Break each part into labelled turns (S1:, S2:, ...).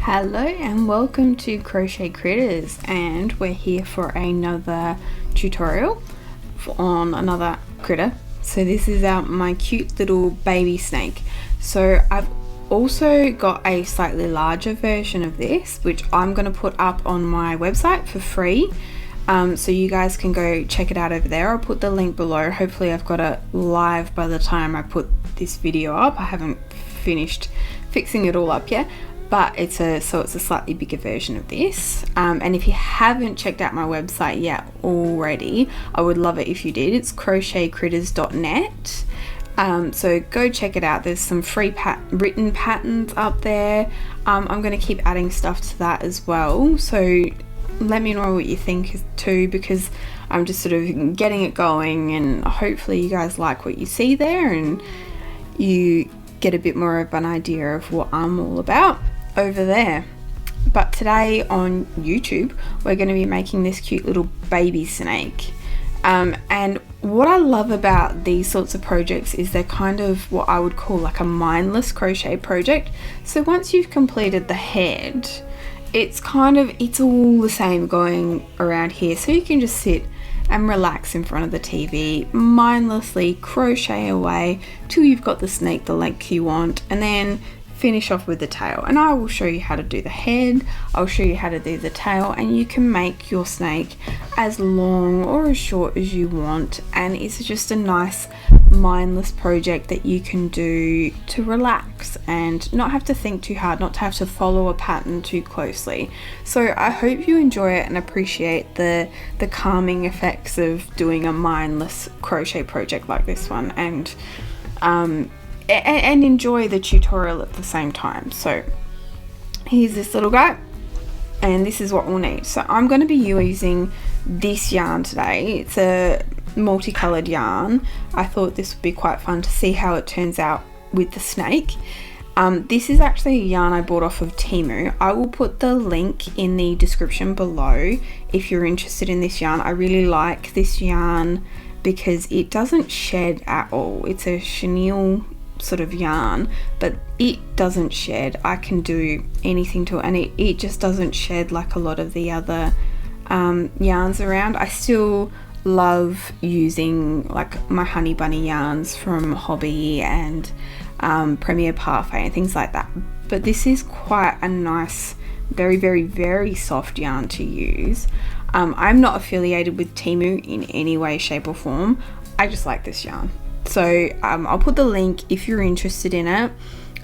S1: Hello and welcome to Crochet Critters, and we're here for another tutorial on another critter. So this is my cute little baby snake. So I've also got a slightly larger version of this, which I'm going to put up on my website for free. So you guys can go check it out over there. I'll put the link below. Hopefully I've got it live by the time I put this video up. I haven't finished fixing it all up yet, but it's a slightly bigger version of this. And if you haven't checked out my website yet already, I would love it if you did. It's crochetcritters.net. So go check it out. There's some free written patterns up there. I'm going to keep adding stuff to that as well, so let me know what you think too, because I'm just sort of getting it going, and hopefully you guys like what you see there and you get a bit more of an idea of what I'm all about over there. But today on YouTube we're going to be making this cute little baby snake, and what I love about these sorts of projects is they're kind of what I would call like a mindless crochet project. So once you've completed the head, it's all the same going around here, so you can just sit and relax in front of the TV, mindlessly crochet away till you've got the snake the length you want, and then finish off with the tail. And I will show you how to do the head, I'll show you how to do the tail, and you can make your snake as long or as short as you want, and it's just a nice mindless project that you can do to relax and not have to think too hard, not to have to follow a pattern too closely. So I hope you enjoy it and appreciate the calming effects of doing a mindless crochet project like this one, and enjoy the tutorial at the same time. So here's this little guy, and this is what we'll need. So I'm going to be using this yarn today. It's a multicolored yarn. I thought this would be quite fun to see how it turns out with the snake. This is actually a yarn I bought off of Temu. I will put the link in the description below if you're interested in this yarn. I really like this yarn because it doesn't shed at all. It's a chenille sort of yarn, but it doesn't shed. I can do anything to it, and it just doesn't shed like a lot of the other yarns around. I still love using like my honey bunny yarns from Hobby and Premier Parfait and things like that, but this is quite a nice, very, very, very soft yarn to use. I'm not affiliated with Temu in any way, shape or form. I just like this yarn. So I'll put the link if you're interested in it.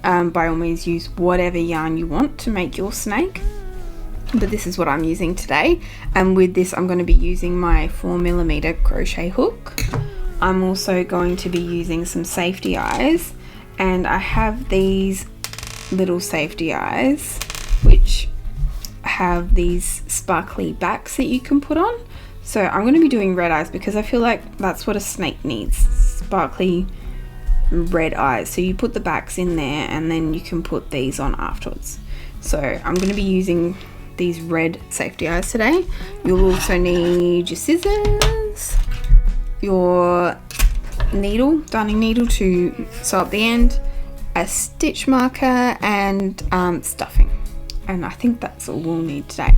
S1: By all means use whatever yarn you want to make your snake, but this is what I'm using today. And with this I'm going to be using my 4mm crochet hook. I'm also going to be using some safety eyes, and I have these little safety eyes which have these sparkly backs that you can put on. So I'm going to be doing red eyes because I feel like that's what a snake needs, sparkly red eyes. So you put the backs in there and then you can put these on afterwards. So I'm going to be using these red safety eyes today. You'll also need your scissors, your needle, darning needle to sew up the end, a stitch marker, and stuffing. And I think that's all we'll need today.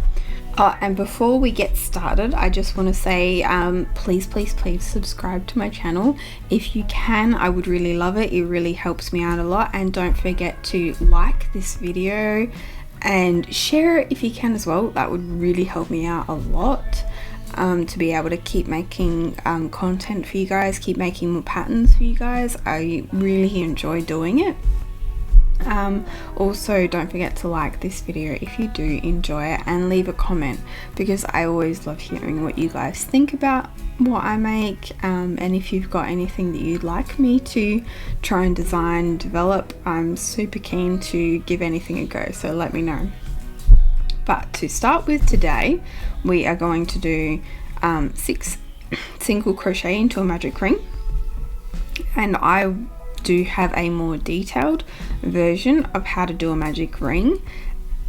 S1: And before we get started, I just want to say please subscribe to my channel if you can. I would really love it. It really helps me out a lot. And don't forget to like this video and share it if you can as well. That would really help me out a lot, to be able to keep making content for you guys, keep making more patterns for you guys. I really enjoy doing it. Also don't forget to like this video if you do enjoy it, and leave a comment, because I always love hearing what you guys think about what I make, and if you've got anything that you'd like me to try and design and develop, I'm super keen to give anything a go, so let me know. But to start with today, we are going to do 6 single crochet into a magic ring, and I do have a more detailed version of how to do a magic ring,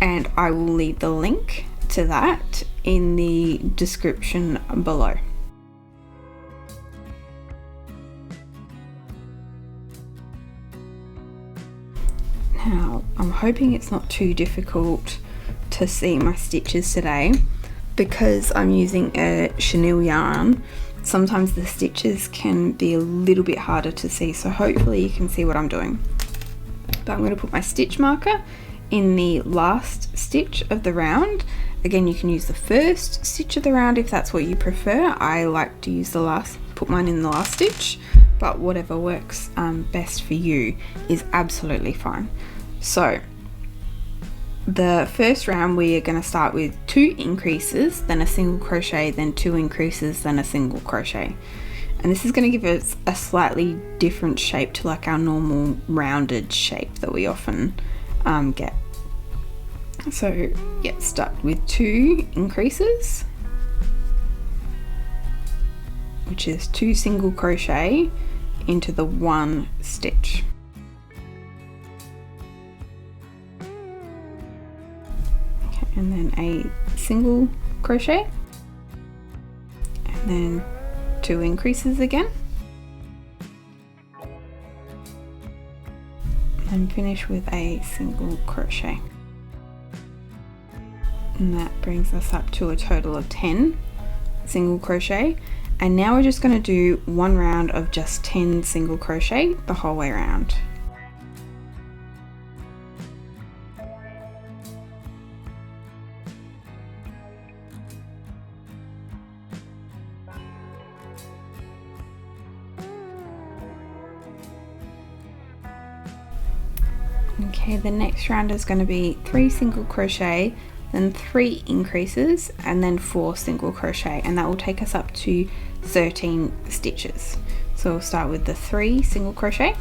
S1: and I will leave the link to that in the description below. Now I'm hoping it's not too difficult to see my stitches today because I'm using a chenille yarn. Sometimes the stitches can be a little bit harder to see, so hopefully you can see what I'm doing. But I'm going to put my stitch marker in the last stitch of the round. Again, you can use the first stitch of the round if that's what you prefer. I like to use put mine in the last stitch, but whatever works best for you is absolutely fine. So the first round we are going to start with 2 increases, then a single crochet, then 2 increases, then a single crochet. And this is going to give us a slightly different shape to like our normal rounded shape that we often get. So yeah, start with 2 increases, which is 2 single crochet into the 1 stitch. Okay, and then a single crochet, and then 2 increases again, and finish with a single crochet. And that brings us up to a total of 10 single crochet. And now we're just going to do 1 round of just 10 single crochet the whole way around. Okay, the next round is going to be 3 single crochet, then 3 increases, and then 4 single crochet, and that will take us up to 13 stitches. So we'll start with the 3 single crochet,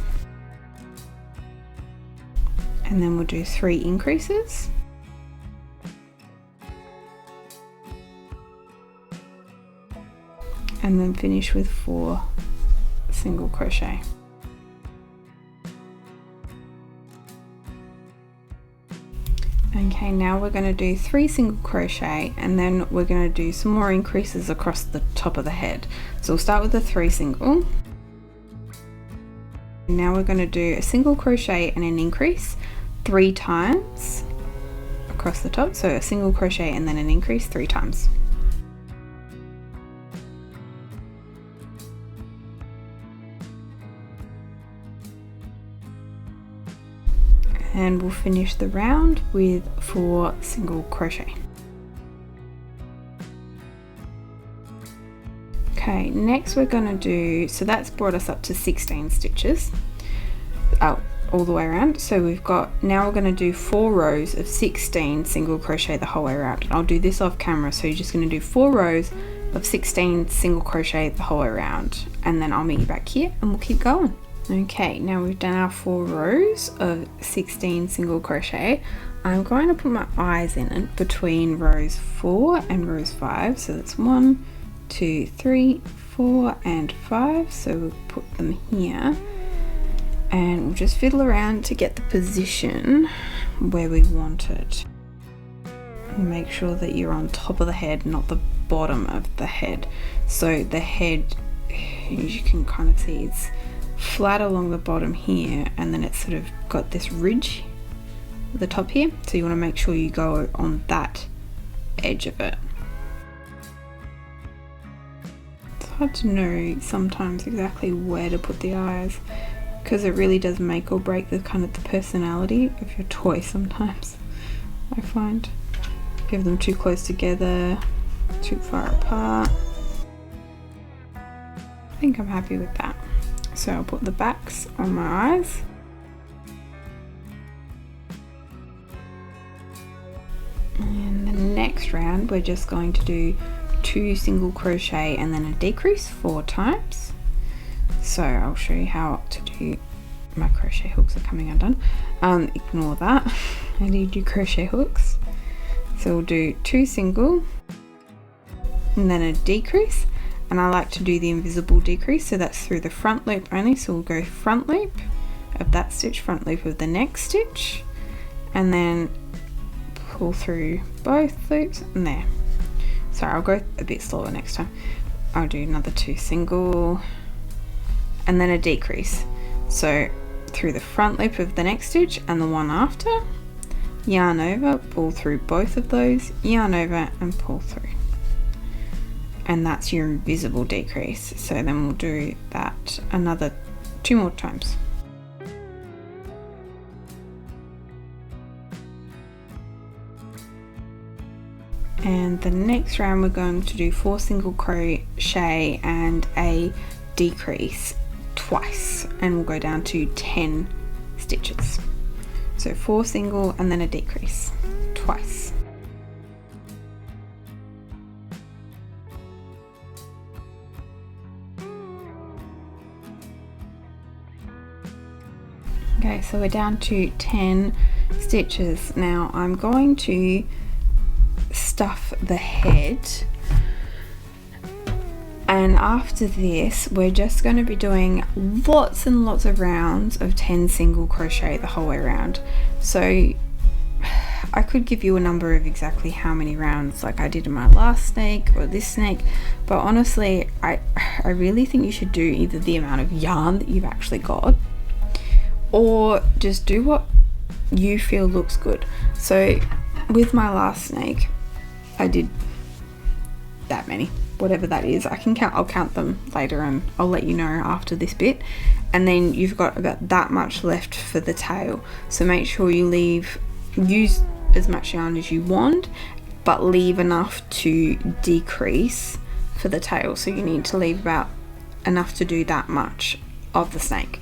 S1: and then we'll do 3 increases, and then finish with 4 single crochet. Okay, now we're going to do 3 single crochet, and then we're going to do some more increases across the top of the head. So we'll start with the 3 single. Now we're going to do a single crochet and an increase 3 times across the top. So a single crochet and then an increase 3 times. And we'll finish the round with 4 single crochet. Okay, next we're going to do, so that's brought us up to 16 stitches all the way around. So we've got, now we're going to do 4 rows of 16 single crochet the whole way around. I'll do this off camera, so you're just going to do 4 rows of 16 single crochet the whole way around, and then I'll meet you back here and we'll keep going. Okay, now we've done our 4 rows of 16 single crochet. I'm going to put my eyes in it between rows 4 and rows 5. So that's 1, 2, 3, 4 and 5. So we'll put them here and we'll just fiddle around to get the position where we want it. And make sure that you're on top of the head, not the bottom of the head. So the head, as you can kind of see, it's flat along the bottom here, and then it's sort of got this ridge at the top here, so you want to make sure you go on that edge of it. It's hard to know sometimes exactly where to put the eyes, because it really does make or break the kind of the personality of your toy sometimes. I find if you have them too close together, too far apart. I think I'm happy with that. So I'll put the backs on my eyes. And the next round we're just going to do 2 single crochet and then a decrease 4 times. So I'll show you how to do, my crochet hooks are coming undone. Ignore that, I need do crochet hooks. So we'll do 2 single and then a decrease. And I like to do the invisible decrease, so that's through the front loop only. So we'll go front loop of that stitch, front loop of the next stitch, and then pull through both loops and there. Sorry, I'll go a bit slower next time. I'll do another 2 single and then a decrease. So through the front loop of the next stitch and the one after, yarn over, pull through both of those, yarn over and pull through. And that's your invisible decrease. So then we'll do that another 2 more times. And the next round we're going to do 4 single crochet and a decrease twice, and we'll go down to 10 stitches. So 4 single and then a decrease twice. Okay, so we're down to 10 stitches. Now I'm going to stuff the head, and after this we're just going to be doing lots and lots of rounds of 10 single crochet the whole way around. So I could give you a number of exactly how many rounds like I did in my last snake or this snake, but honestly I really think you should do either the amount of yarn that you've actually got, or just do what you feel looks good. So with my last snake I did that many, whatever that is. I'll count them later and I'll let you know after this bit. And then you've got about that much left for the tail. So make sure you use as much yarn as you want, but leave enough to decrease for the tail. So you need to leave about enough to do that much of the snake.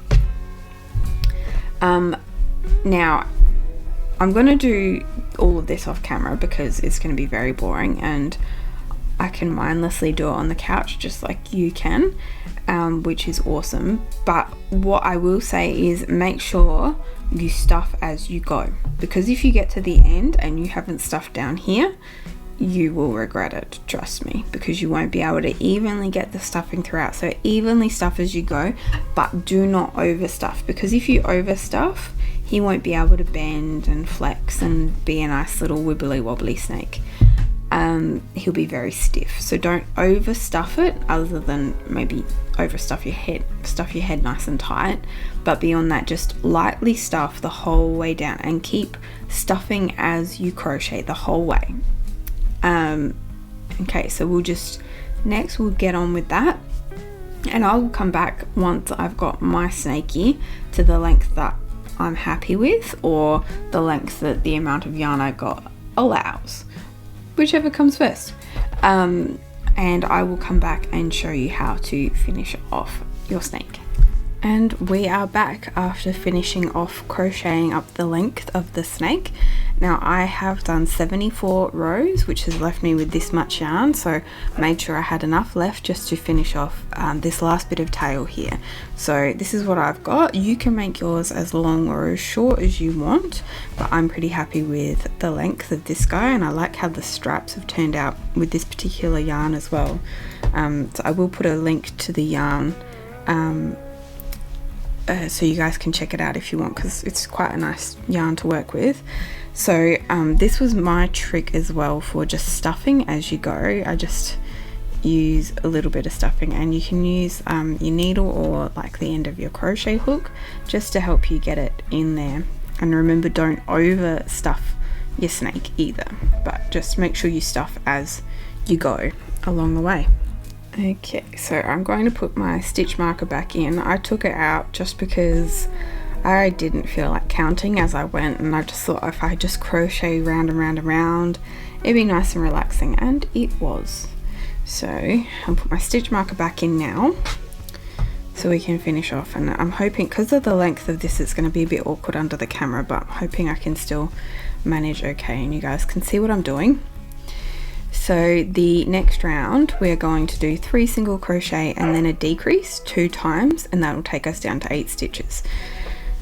S1: Now I'm going to do all of this off camera because it's going to be very boring, and I can mindlessly do it on the couch just like you can, which is awesome. But what I will say is make sure you stuff as you go, because if you get to the end and you haven't stuffed down here, you will regret it, trust me, because you won't be able to evenly get the stuffing throughout. So evenly stuff as you go, but do not overstuff, because if you overstuff, he won't be able to bend and flex and be a nice little wibbly wobbly snake. He'll be very stiff. So don't overstuff it, other than maybe overstuff your head, stuff your head nice and tight, but beyond that just lightly stuff the whole way down and keep stuffing as you crochet the whole way. Okay, so we'll get on with that, and I will come back once I've got my snaky to the length that I'm happy with, or the length that the amount of yarn I got allows, whichever comes first. And I will come back and show you how to finish off your snake. And we are back after finishing off crocheting up the length of the snake. Now I have done 74 rows, which has left me with this much yarn, so made sure I had enough left just to finish off this last bit of tail here. So this is what I've got. You can make yours as long or as short as you want, but I'm pretty happy with the length of this guy, and I like how the straps have turned out with this particular yarn as well. So I will put a link to the yarn so you guys can check it out if you want, because it's quite a nice yarn to work with. So this was my trick as well for just stuffing as you go. I just use a little bit of stuffing, and you can use your needle or like the end of your crochet hook just to help you get it in there. And remember, don't over stuff your snake either, but just make sure you stuff as you go along the way. Okay, so I'm going to put my stitch marker back in. I took it out just because I didn't feel like counting as I went, and I just thought if I just crochet round and round and round, it'd be nice and relaxing, and it was. So I'll put my stitch marker back in now so we can finish off. And I'm hoping, because of the length of this, it's going to be a bit awkward under the camera, but I'm hoping I can still manage okay and you guys can see what I'm doing. So the next round we're going to do 3 single crochet and then a decrease 2 times, and that will take us down to 8 stitches.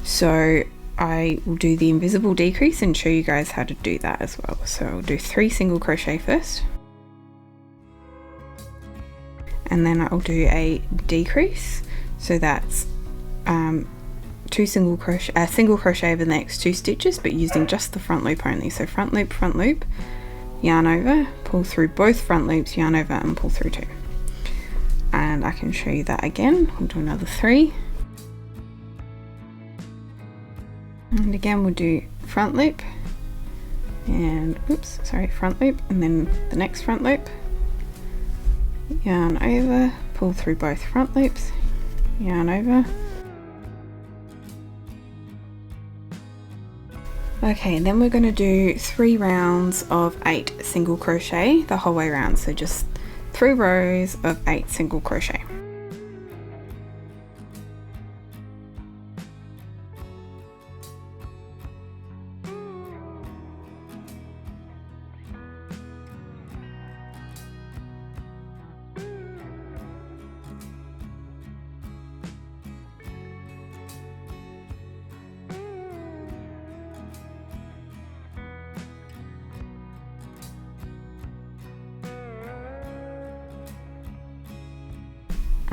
S1: So I will do the invisible decrease and show you guys how to do that as well. So I'll do 3 single crochet first, and then I'll do a decrease. So that's 2 single crochet over the next 2 stitches, but using just the front loop only. So front loop, yarn over, pull through both front loops, yarn over and pull through 2. And I can show you that again. We'll do another 3, And again we'll do front loop and front loop, and then the next front loop, yarn over, pull through both front loops, yarn over. Okay, then we're going to do 3 rounds of 8 single crochet the whole way around, so just 3 rows of 8 single crochet.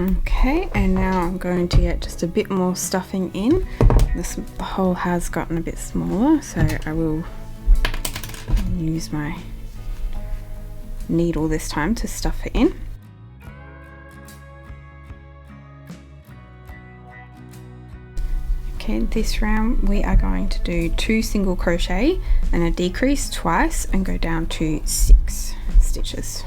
S1: Okay, and now I'm going to get just a bit more stuffing in. This hole has gotten a bit smaller, so I will use my needle this time to stuff it in. Okay, this round we are going to do 2 single crochet and a decrease twice and go down to 6 stitches.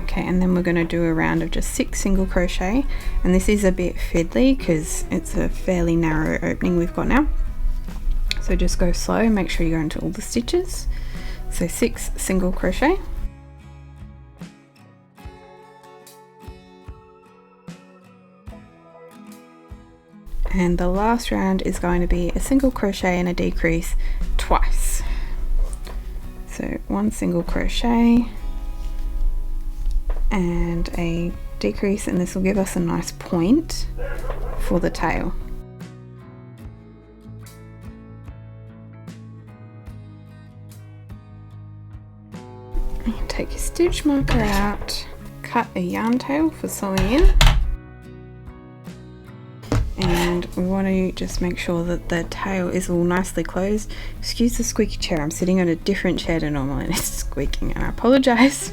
S1: Okay, and then we're going to do a round of just 6 single crochet, and this is a bit fiddly because it's a fairly narrow opening we've got now, so just go slow, make sure you go into all the stitches. So 6 single crochet, and the last round is going to be a single crochet and a decrease twice. So 1 single crochet and a decrease, and this will give us a nice point for the tail. Take your stitch marker out, cut a yarn tail for sewing in, and we want to just make sure that the tail is all nicely closed. Excuse the squeaky chair, I'm sitting on a different chair to normal and it's squeaking, and I apologize.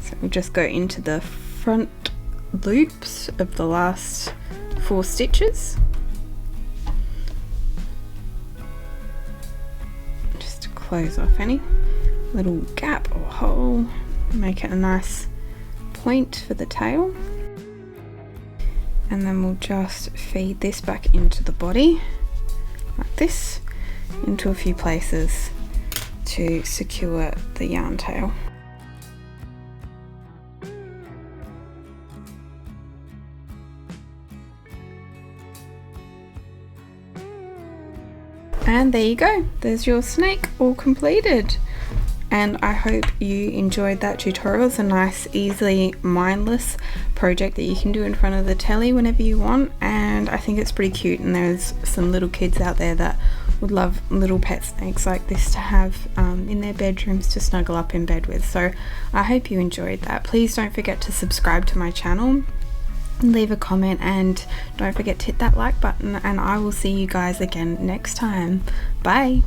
S1: So we'll just go into the front loops of the last 4 stitches. Just to close off any little gap or hole, make it a nice point for the tail. And then we'll just feed this back into the body like this, into a few places to secure the yarn tail. And there you go, there's your snake all completed. And I hope you enjoyed that tutorial. It's a nice, easily mindless project that you can do in front of the telly whenever you want, and I think it's pretty cute, and there's some little kids out there that would love little pet snakes like this to have in their bedrooms to snuggle up in bed with. So I hope you enjoyed that. Please don't forget to subscribe to my channel, leave a comment, and don't forget to hit that like button, and I will see you guys again next time. Bye.